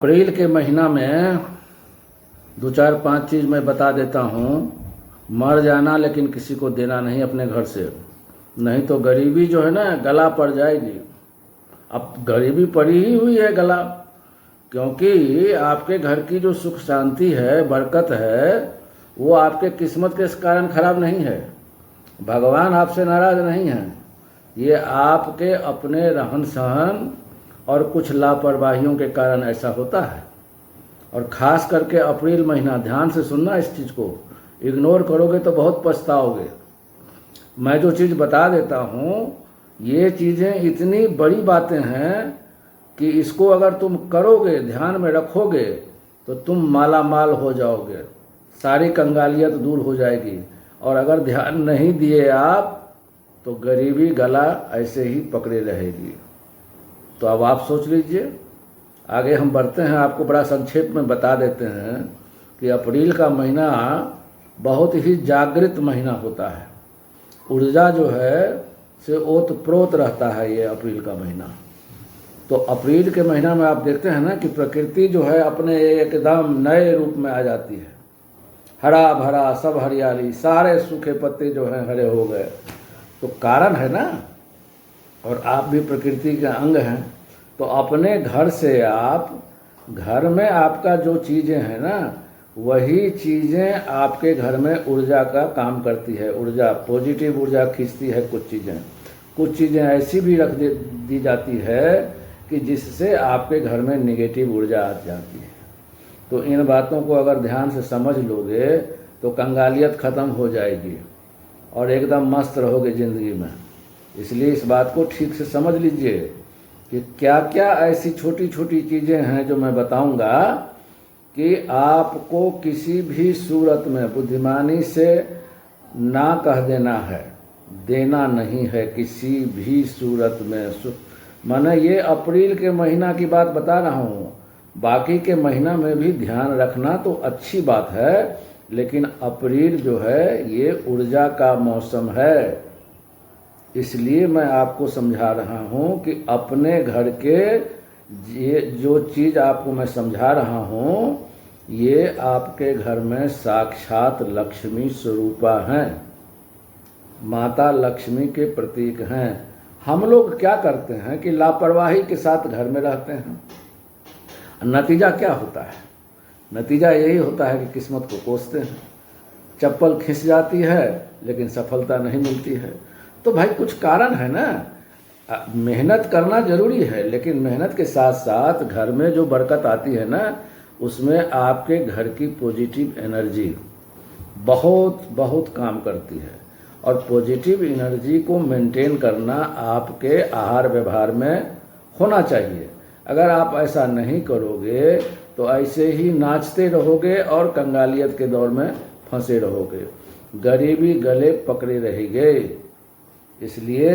अप्रैल के महीना में दो चार पांच चीज़ मैं बता देता हूँ। मर जाना लेकिन किसी को देना नहीं अपने घर से, नहीं तो गरीबी जो है ना गला पड़ जाएगी। अब गरीबी पड़ी ही हुई है गला, क्योंकि आपके घर की जो सुख शांति है, बरकत है, वो आपके किस्मत के कारण खराब नहीं है। भगवान आपसे नाराज नहीं है, ये आपके अपने रहन सहन और कुछ लापरवाहियों के कारण ऐसा होता है। और ख़ास करके अप्रैल महीना, ध्यान से सुनना, इस चीज़ को इग्नोर करोगे तो बहुत पछताओगे। मैं जो चीज़ बता देता हूँ, ये चीज़ें इतनी बड़ी बातें हैं कि इसको अगर तुम करोगे, ध्यान में रखोगे, तो तुम माला माल हो जाओगे, सारी कंगालियत दूर हो जाएगी। और अगर ध्यान नहीं दिए आप तो गरीबी गला ऐसे ही पकड़े रहेगी। तो अब आप सोच लीजिए, आगे हम बढ़ते हैं। आपको बड़ा संक्षेप में बता देते हैं कि अप्रैल का महीना बहुत ही जागृत महीना होता है। ऊर्जा जो है से ओतप्रोत रहता है ये अप्रैल का महीना। तो अप्रैल के महीना में आप देखते हैं ना कि प्रकृति जो है अपने एकदम नए रूप में आ जाती है। हरा भरा सब हरियाली, सारे सूखे पत्ते जो हैं हरे हो गए। तो कारण है ना, और आप भी प्रकृति के अंग हैं। तो अपने घर से आप, घर में आपका जो चीज़ें हैं ना, वही चीज़ें आपके घर में ऊर्जा का काम करती है। ऊर्जा, पॉजिटिव ऊर्जा खींचती है। कुछ चीज़ें ऐसी भी रख दी जाती है कि जिससे आपके घर में नेगेटिव ऊर्जा आ जाती है। तो इन बातों को अगर ध्यान से समझ लोगे तो कंगालियत ख़त्म हो जाएगी और एकदम मस्त रहोगे ज़िंदगी में। इसलिए इस बात को ठीक से समझ लीजिए कि क्या क्या ऐसी छोटी छोटी चीज़ें हैं जो मैं बताऊंगा कि आपको किसी भी सूरत में बुद्धिमानी से ना कह देना है, देना नहीं है किसी भी सूरत में। मैंने ये अप्रैल के महीना की बात बता रहा हूँ, बाकी के महीना में भी ध्यान रखना तो अच्छी बात है, लेकिन अप्रैल जो है ये ऊर्जा का मौसम है। इसलिए मैं आपको समझा रहा हूँ कि अपने घर के ये जो चीज़ आपको मैं समझा रहा हूँ, ये आपके घर में साक्षात लक्ष्मी स्वरूपा हैं, माता लक्ष्मी के प्रतीक हैं। हम लोग क्या करते हैं कि लापरवाही के साथ घर में रहते हैं। नतीजा क्या होता है? नतीजा यही होता है कि किस्मत को कोसते हैं, चप्पल खिंच जाती है लेकिन सफलता नहीं मिलती है। तो भाई कुछ कारण है ना। मेहनत करना जरूरी है, लेकिन मेहनत के साथ साथ घर में जो बरकत आती है ना, उसमें आपके घर की पॉजिटिव एनर्जी बहुत बहुत काम करती है। और पॉजिटिव एनर्जी को मेंटेन करना आपके आहार व्यवहार में होना चाहिए। अगर आप ऐसा नहीं करोगे तो ऐसे ही नाचते रहोगे और कंगालियत के दौर में फंसे रहोगे, गरीबी गले पकड़े रहेंगे। इसलिए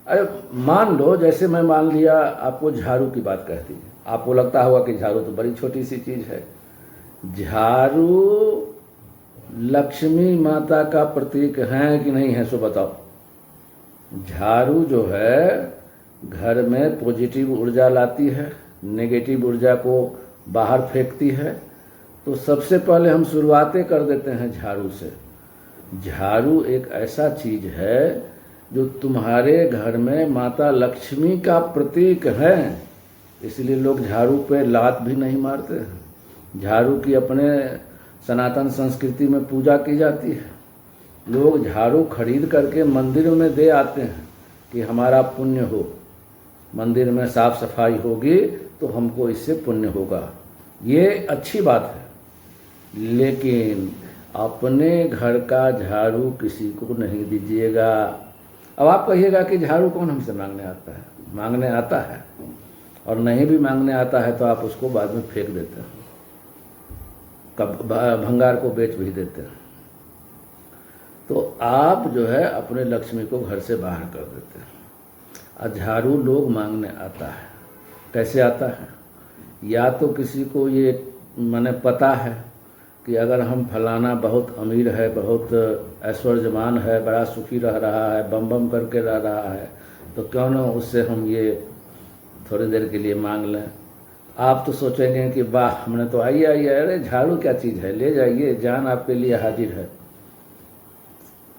अरे मान लो, जैसे मैं मान लिया आपको झाड़ू की बात कहती है, आपको लगता होगा कि झाड़ू तो बड़ी छोटी सी चीज़ है। झाड़ू लक्ष्मी माता का प्रतीक है कि नहीं है, सो बताओ। झाड़ू जो है घर में पॉजिटिव ऊर्जा लाती है, नेगेटिव ऊर्जा को बाहर फेंकती है। तो सबसे पहले हम शुरुआतें कर देते हैं झाड़ू से। झाड़ू एक ऐसा चीज़ है जो तुम्हारे घर में माता लक्ष्मी का प्रतीक है। इसलिए लोग झाड़ू पे लात भी नहीं मारते हैं। झाड़ू की अपने सनातन संस्कृति में पूजा की जाती है। लोग झाड़ू खरीद करके मंदिरों में दे आते हैं कि हमारा पुण्य हो, मंदिर में साफ सफाई होगी तो हमको इससे पुण्य होगा। ये अच्छी बात है, लेकिन अपने घर का झाड़ू किसी को नहीं दीजिएगा। अब आप कहिएगा कि झाड़ू कौन हमसे मांगने आता है? मांगने आता है, और नहीं भी मांगने आता है तो आप उसको बाद में फेंक देते हैं, कब भंगार को बेच भी देते हैं। तो आप जो है अपने लक्ष्मी को घर से बाहर कर देते हैं। और झाड़ू लोग मांगने आता है। कैसे आता है? या तो किसी को ये मैंने पता है कि अगर हम फलाना बहुत अमीर है, बहुत ऐश्वर्यमान है, बड़ा सुखी रह रहा है, बम बम करके रह रहा है, तो क्यों ना उससे हम ये थोड़ी देर के लिए मांग लें। आप तो सोचेंगे कि वाह हमने तो आइए आइए, अरे झाड़ू क्या चीज़ है, ले जाइए, जान आपके लिए हाजिर है।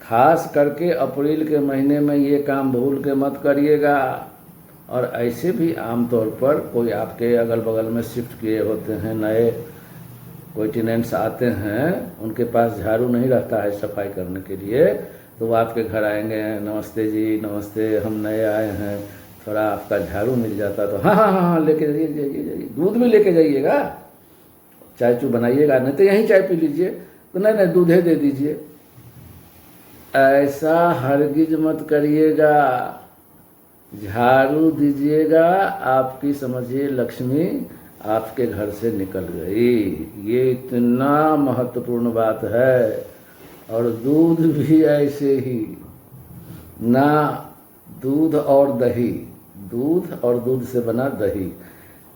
खास करके अप्रैल के महीने में ये काम भूल के मत करिएगा। और ऐसे भी आमतौर पर कोई आपके अगल बगल में शिफ्ट किए होते हैं, नए कोई टेनेंट्स आते हैं, उनके पास झाड़ू नहीं रहता है सफाई करने के लिए, तो वो आपके घर आएंगे, नमस्ते जी नमस्ते, हम नए आए हैं, थोड़ा आपका झाड़ू मिल जाता तो हाँ हाँ हाँ हाँ लेके जाइए जाइए जाइए, दूध भी लेके जाइएगा, चाय चू बनाइएगा, नहीं तो यहीं चाय पी लीजिए, तो नहीं नहीं दूध दे दीजिए। ऐसा हरगिज मत करिएगा। झाड़ू दीजिएगा, आपकी समझिए लक्ष्मी आपके घर से निकल गई, ये इतना महत्वपूर्ण बात है। और दूध भी ऐसे ही ना, दूध और दही, दूध और दूध से बना दही,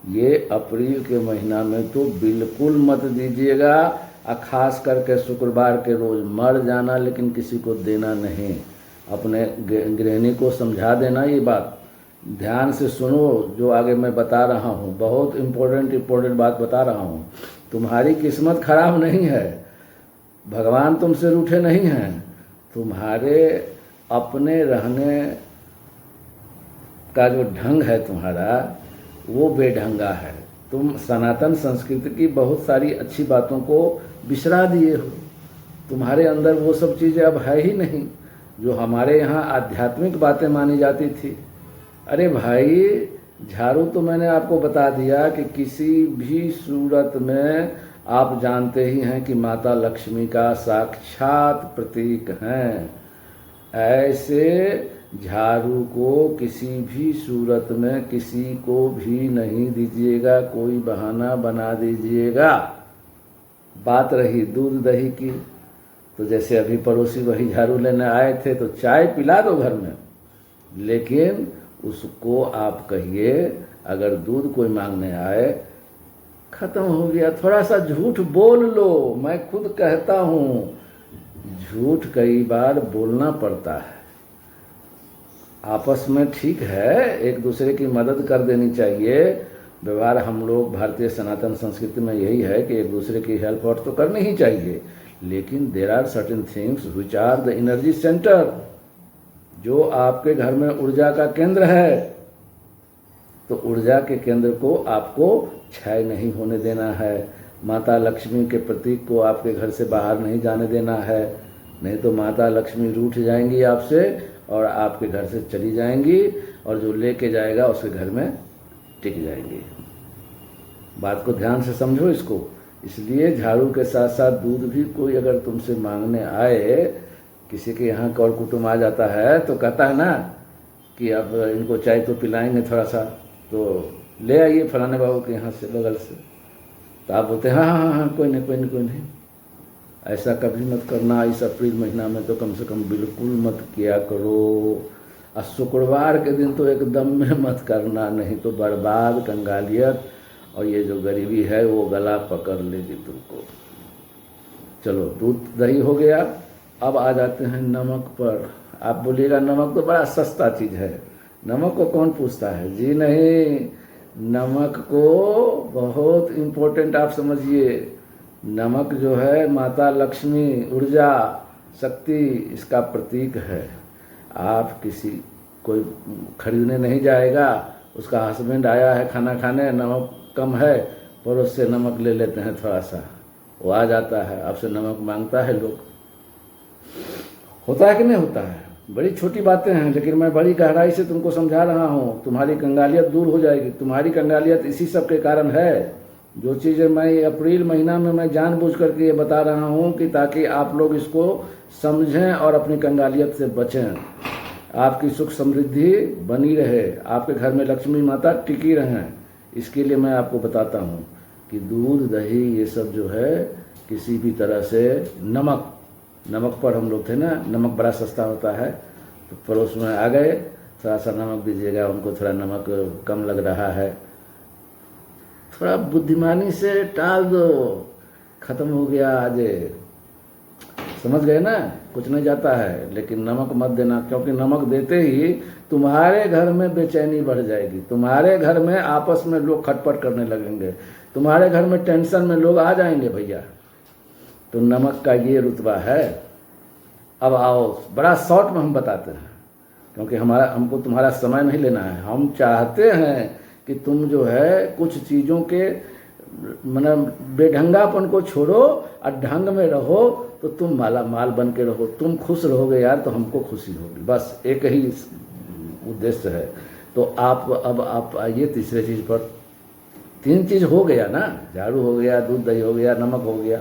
ये अप्रैल के महीना में तो बिल्कुल मत दीजिएगा। खास करके शुक्रवार के रोज मर जाना, लेकिन किसी को देना नहीं। अपने गृहिणी को समझा देना, ये बात ध्यान से सुनो जो आगे मैं बता रहा हूँ, बहुत इम्पोर्टेंट बात बता रहा हूँ। तुम्हारी किस्मत खराब नहीं है, भगवान तुमसे रूठे नहीं हैं, तुम्हारे अपने रहने का जो ढंग है तुम्हारा वो बेढंगा है। तुम सनातन संस्कृति की बहुत सारी अच्छी बातों को बिसरा दिए हो, तुम्हारे अंदर वो सब चीज़ें अब है ही नहीं जो हमारे यहाँ आध्यात्मिक बातें मानी जाती थी। अरे भाई, झाड़ू तो मैंने आपको बता दिया कि किसी भी सूरत में आप जानते ही हैं कि माता लक्ष्मी का साक्षात प्रतीक हैं। ऐसे झाड़ू को किसी भी सूरत में किसी को भी नहीं दीजिएगा, कोई बहाना बना दीजिएगा। बात रही दूध दही की, तो जैसे अभी पड़ोसी वही झाड़ू लेने आए थे तो चाय पिला दो घर में, लेकिन उसको आप कहिए अगर दूध कोई मांगने आए, खत्म हो गया, थोड़ा सा झूठ बोल लो। मैं खुद कहता हूँ, झूठ कई बार बोलना पड़ता है। आपस में ठीक है, एक दूसरे की मदद कर देनी चाहिए। व्यवहार हम लोग भारतीय सनातन संस्कृति में यही है कि एक दूसरे की हेल्प आउट तो करनी ही चाहिए, लेकिन there are certain things which are the energy center, जो आपके घर में ऊर्जा का केंद्र है, तो ऊर्जा के केंद्र को आपको क्षय नहीं होने देना है। माता लक्ष्मी के प्रतीक को आपके घर से बाहर नहीं जाने देना है, नहीं तो माता लक्ष्मी रूठ जाएंगी आपसे और आपके घर से चली जाएंगी, और जो लेके जाएगा उसके घर में टिक जाएंगी। बात को ध्यान से समझो इसको। इसलिए झाड़ू के साथ साथ दूध भी कोई अगर तुमसे मांगने आए, किसी के यहाँ कौर कुटुंब आ जाता है तो कहता है ना कि अब इनको चाय तो पिलाएंगे थोड़ा सा, तो ले आइए फलाने बाबू के यहाँ से बगल से, तो आप बोलते हैं हाँ हाँ हाँ कोई नहीं कोई नहीं कोई नहीं। ऐसा कभी मत करना। इस अप्रैल महीना में तो कम से कम बिल्कुल मत किया करो। और शुक्रवार के दिन तो एकदम में मत करना, नहीं तो बर्बाद, कंगालियत और ये जो गरीबी है वो गला पकड़ लेगी तुमको। चलो दूध दही हो गया, अब आ जाते हैं नमक पर। आप बोलिएगा नमक तो बड़ा सस्ता चीज़ है, नमक को कौन पूछता है? जी नहीं, नमक को बहुत इम्पोर्टेंट आप समझिए। नमक जो है माता लक्ष्मी, ऊर्जा, शक्ति, इसका प्रतीक है। आप किसी कोई खरीदने नहीं जाएगा, उसका हस्बैंड आया है खाना खाने, नमक कम है, पड़ोस से नमक ले लेते हैं थोड़ा सा, वो आ जाता है आपसे नमक मांगता है। लोग होता है कि नहीं होता है? बड़ी छोटी बातें हैं, लेकिन मैं बड़ी गहराई से तुमको समझा रहा हूँ। तुम्हारी कंगालियत दूर हो जाएगी। तुम्हारी कंगालियत इसी सब के कारण है। जो चीज़ें मैं अप्रैल महीना में मैं जानबूझ करके ये बता रहा हूँ कि ताकि आप लोग इसको समझें और अपनी कंगालियत से बचें, आपकी सुख समृद्धि बनी रहे, आपके घर में लक्ष्मी माता टिकी रहें। इसके लिए मैं आपको बताता हूँ कि दूध दही ये सब जो है किसी भी तरह से, नमक पर हम लोग थे ना, नमक बड़ा सस्ता होता है, तो पड़ोस में आ गए, थोड़ा सा नमक दीजिएगा, उनको थोड़ा नमक कम लग रहा है, थोड़ा बुद्धिमानी से टाल दो, खत्म हो गया। आज समझ गए ना, कुछ नहीं जाता है। लेकिन नमक मत देना, क्योंकि नमक देते ही तुम्हारे घर में बेचैनी बढ़ जाएगी, तुम्हारे घर में आपस में लोग खटपट करने लगेंगे, तुम्हारे घर में टेंशन में लोग आ जाएंगे भैया। तो नमक का ये रुतबा है। अब आओ, बड़ा शॉर्ट में हम बताते हैं, क्योंकि हमको तुम्हारा समय नहीं लेना है। हम चाहते हैं कि तुम जो है कुछ चीज़ों के मतलब बेढंगापन को छोड़ो और ढंग में रहो, तो तुम माला माल बन के रहो। तुम खुश रहोगे यार तो हमको खुशी होगी, बस एक ही उद्देश्य है। तो अब आप आइए तीसरे चीज़ पर। 3 चीज़ हो गया ना, झाड़ू हो गया, दूध दही हो गया, नमक हो गया।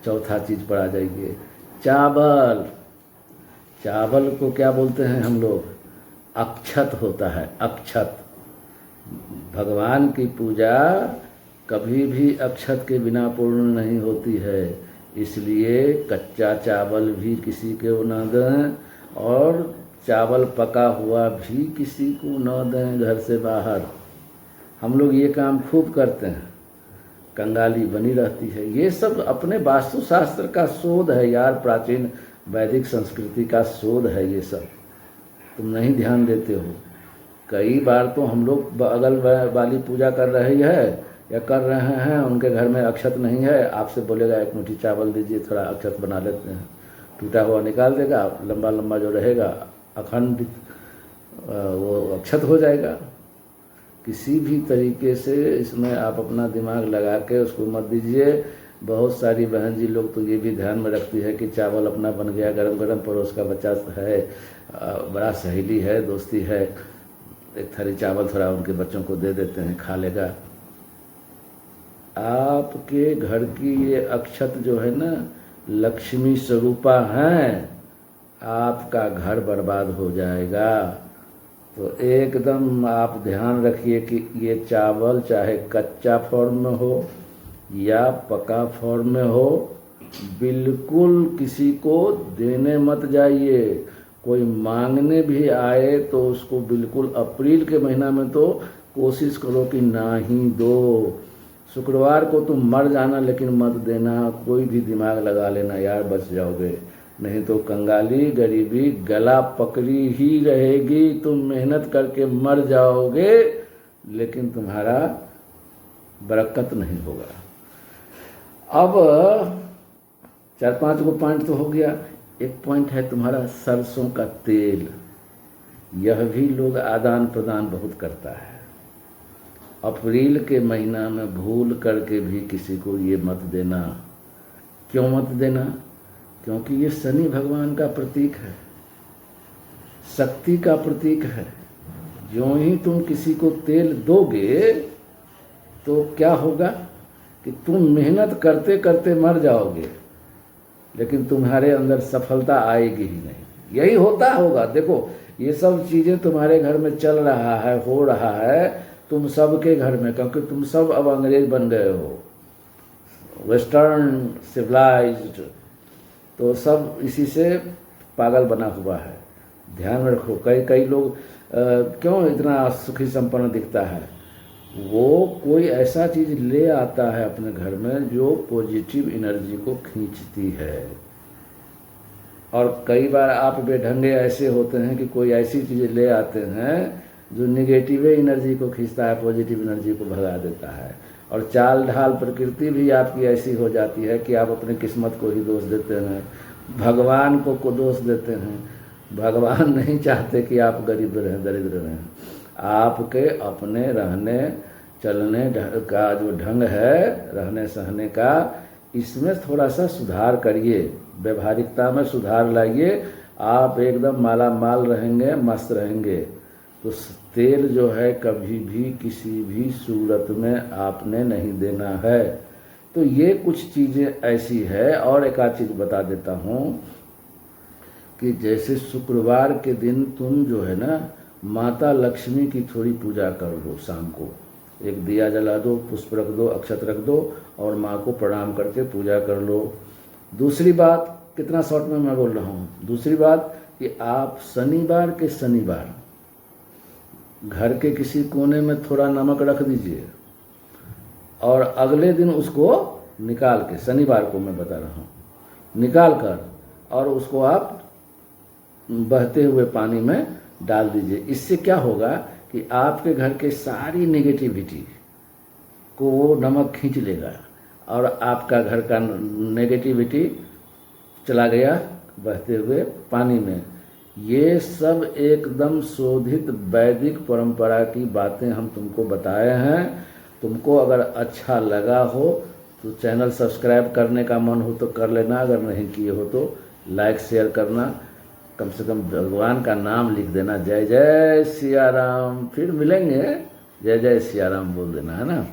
चौथा चीज़ पर आ जाइए, चावल। चावल को क्या बोलते हैं हम लोग? अक्षत होता है, अक्षत। भगवान की पूजा कभी भी अक्षत के बिना पूर्ण नहीं होती है, इसलिए कच्चा चावल भी किसी को न दें और चावल पका हुआ भी किसी को न दें घर से बाहर। हम लोग ये काम खूब करते हैं, कंगाली बनी रहती है। ये सब अपने वास्तुशास्त्र का शोध है यार, प्राचीन वैदिक संस्कृति का शोध है ये सब, तुम नहीं ध्यान देते हो। कई बार तो हम लोग बगल वाली पूजा कर रही है या कर रहे हैं, उनके घर में अक्षत नहीं है, आपसे बोलेगा 1 मुट्ठी चावल दीजिए, थोड़ा अक्षत बना लेते हैं। टूटा हुआ निकाल देगा, लंबा लंबा जो रहेगा अखंड वो अक्षत हो जाएगा। किसी भी तरीके से इसमें आप अपना दिमाग लगा के उसको मत दीजिए। बहुत सारी बहन जी लोग तो ये भी ध्यान में रखती है कि चावल अपना बन गया, गरम गरम पड़ोस का बच्चा है, बड़ा सहेली है, दोस्ती है, 1 थाली चावल थोड़ा उनके बच्चों को दे देते हैं, खा लेगा। आपके घर की ये अक्षत जो है ना, लक्ष्मी स्वरूपा हैं, आपका घर बर्बाद हो जाएगा। तो एकदम आप ध्यान रखिए कि ये चावल चाहे कच्चा फॉर्म में हो या पका फॉर्म में हो, बिल्कुल किसी को देने मत जाइए। कोई मांगने भी आए तो उसको बिल्कुल अप्रैल के महीना में तो कोशिश करो कि ना ही दो। शुक्रवार को तुम मर जाना लेकिन मत देना, कोई भी दिमाग लगा लेना यार, बच जाओगे। नहीं तो कंगाली गरीबी गला पकड़ी ही रहेगी, तुम मेहनत करके मर जाओगे लेकिन तुम्हारा बरकत नहीं होगा। अब 4-5 पॉइंट तो हो गया। एक पॉइंट है तुम्हारा सरसों का तेल। यह भी लोग आदान प्रदान बहुत करता है। अप्रैल के महीना में भूल करके भी किसी को ये मत देना। क्यों मत देना? क्योंकि ये शनि भगवान का प्रतीक है, शक्ति का प्रतीक है। जो ही तुम किसी को तेल दोगे तो क्या होगा कि तुम मेहनत करते करते मर जाओगे, लेकिन तुम्हारे अंदर सफलता आएगी ही नहीं। यही होता होगा। देखो, ये सब चीज़ें तुम्हारे घर में चल रहा है, हो रहा है, तुम सबके घर में, क्योंकि तुम सब अब अंग्रेज बन गए हो, वेस्टर्न सिविलाइज्ड, तो सब इसी से पागल बना हुआ है। ध्यान में रखो। कई लोग क्यों इतना सुखी संपन्न दिखता है? वो कोई ऐसा चीज़ ले आता है अपने घर में जो पॉजिटिव एनर्जी को खींचती है। और कई बार आप बेढंगे ऐसे होते हैं कि कोई ऐसी चीज़ें ले आते हैं जो निगेटिव एनर्जी को खींचता है, पॉजिटिव एनर्जी को भगा देता है। और चाल ढाल प्रकृति भी आपकी ऐसी हो जाती है कि आप अपनी किस्मत को ही दोष देते हैं, भगवान को दोष देते हैं। भगवान नहीं चाहते कि आप गरीब रहें, दरिद्र रहें। आपके अपने रहने चलने का जो ढंग है, रहने सहने का, इसमें थोड़ा सा सुधार करिए, व्यवहारिकता में सुधार लाइए। आप एकदम माला माल रहेंगे, मस्त रहेंगे। तो तेल जो है कभी भी किसी भी सूरत में आपने नहीं देना है। तो ये कुछ चीज़ें ऐसी है। और एक आध चीज़ बता देता हूँ कि जैसे शुक्रवार के दिन तुम जो है ना, माता लक्ष्मी की थोड़ी पूजा कर लो। शाम को एक दिया जला दो, पुष्प रख दो, अक्षत रख दो और माँ को प्रणाम करके पूजा कर लो। दूसरी बात, कितना शॉर्ट में मैं बोल रहा हूँ, दूसरी बात कि आप शनिवार के शनिवार घर के किसी कोने में थोड़ा नमक रख दीजिए और अगले दिन उसको निकाल के, शनिवार को मैं बता रहा हूँ, निकाल कर और उसको आप बहते हुए पानी में डाल दीजिए। इससे क्या होगा कि आपके घर के सारी नेगेटिविटी को वो नमक खींच लेगा और आपका घर का नेगेटिविटी चला गया बहते हुए पानी में। ये सब एकदम शोधित वैदिक परंपरा की बातें हम तुमको बताए हैं। तुमको अगर अच्छा लगा हो तो चैनल सब्सक्राइब करने का मन हो तो कर लेना, अगर नहीं किए हो तो लाइक शेयर करना, कम से कम भगवान का नाम लिख देना, जय जय सिया राम। फिर मिलेंगे, जय जय सिया राम बोल देना, है ना।